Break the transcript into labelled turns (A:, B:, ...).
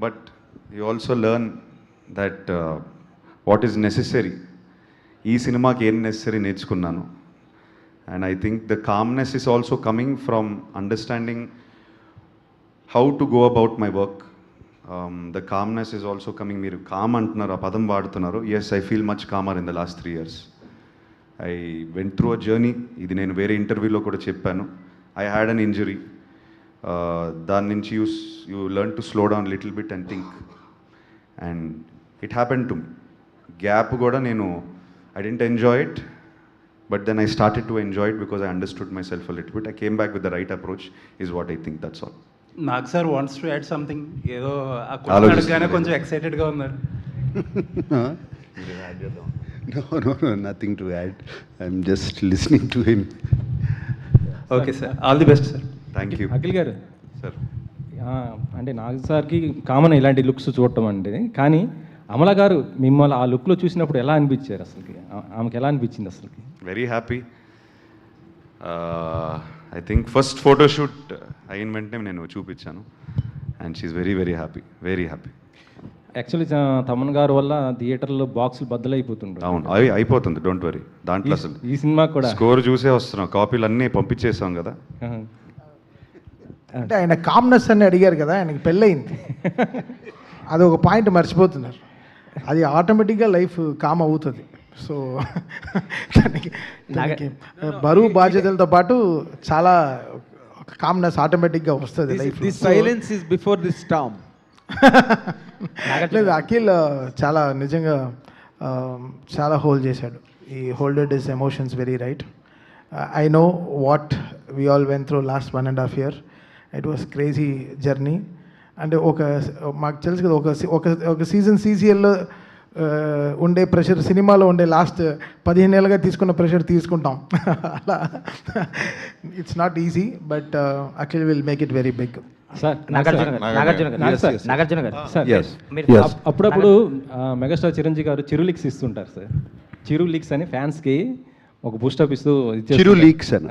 A: but you also learn that what is necessary. ఈ సినిమాకి ఏం నెసరీ నేర్చుకున్నాను. And I think the calmness is also coming from understanding how to go about my work. The calmness is also coming. మీరు calm అంటున్నారు, ఆ పదం వాడుతున్నారు. Yes, I feel much calmer in the last 3 years. I went through a journey. ఇది నేను వేరే ఇంటర్వ్యూలో కూడా చెప్పాను. I had an injury. దాని నుంచి you learn to slow down little bit and think. And it happen to me. Gap కూడా నేను I didn't enjoy it, but then I started to enjoy it because I understood myself a little bit. I came back with the right approach is what I think, that's all.
B: Nag sir wants to add something. ఏదో ఆ question అడగగానే కొంచెం ఎక్సైటెడ్గా ఉన్నారు.
C: No, nothing to add. I'm just listening to him.
B: Okay sir, all the best sir.
A: Thank you.
D: Akhil గారు
A: sir,
D: అంటే నాగ్ సార్కి common ఇలాంటి looks చూడటం అంటే, కానీ అమల గారు మిమ్మల్ని ఆ లుక్లో చూసినప్పుడు ఎలా అనిపించారు అసలుకి? ఆమెకి ఎలా అనిపించింది అసలుకి?
A: Very happy. I think first photoshoot అయిన వెంటనే నేను చూపించాను and she very very happy, very happy.
D: Actually Thaman garu వల్ల థియేటర్లో బాక్సులు బద్దలైపోతుంటాయి.
A: అవును, అయిపోతుంది, డోంట్ వరీ. దాంట్లో అసలు
D: ఈ సినిమా కూడా
A: స్కోర్ చూసే వస్తున్నాం, కాపీలు అన్నీ పంపించేసాం కదా.
E: అంటే ఆయన కామ్నెస్ అని అడిగారు కదా, ఆయనకి పెళ్ళయింది. అది ఒక పాయింట్ మర్చిపోతున్నారు. అది ఆటోమేటిక్గా లైఫ్ కామ్ అవుతుంది. సో దానికి బరువు బాధ్యతలతో పాటు చాలా కామ్నెస్ ఆటోమేటిక్గా వస్తుంది life.
F: This silence is before this Storm.
E: లేదు, అఖిల్ చాలా నిజంగా చాలా హోల్డ్ చేశాడు. ఈ హోల్డెడ్ his emotions very right. I know what we all went through last 1.5 years. It was crazy journey. అంటే మాకు తెలుసు కదా, ఒక సీజన్ సీసీఎల్లో ఉండే ప్రెషర్ సినిమాలో ఉండే లాస్ట్ 15 ఏళ్ళుగా తీసుకున్న ప్రెషర్ తీసుకుంటాం. అలా it's not easy, but Akhil will make it very big.
D: Sir
F: Nagarjuna garu
D: అప్పుడప్పుడు మెగాస్టార్ చిరంజీవి గారు చిరు లీక్స్ ఇస్తుంటారు సార్. చిరు లీక్స్ అని ఫ్యాన్స్కి ఒక బూస్టప్ ఇస్తూ
C: చిరు లీక్స్ అని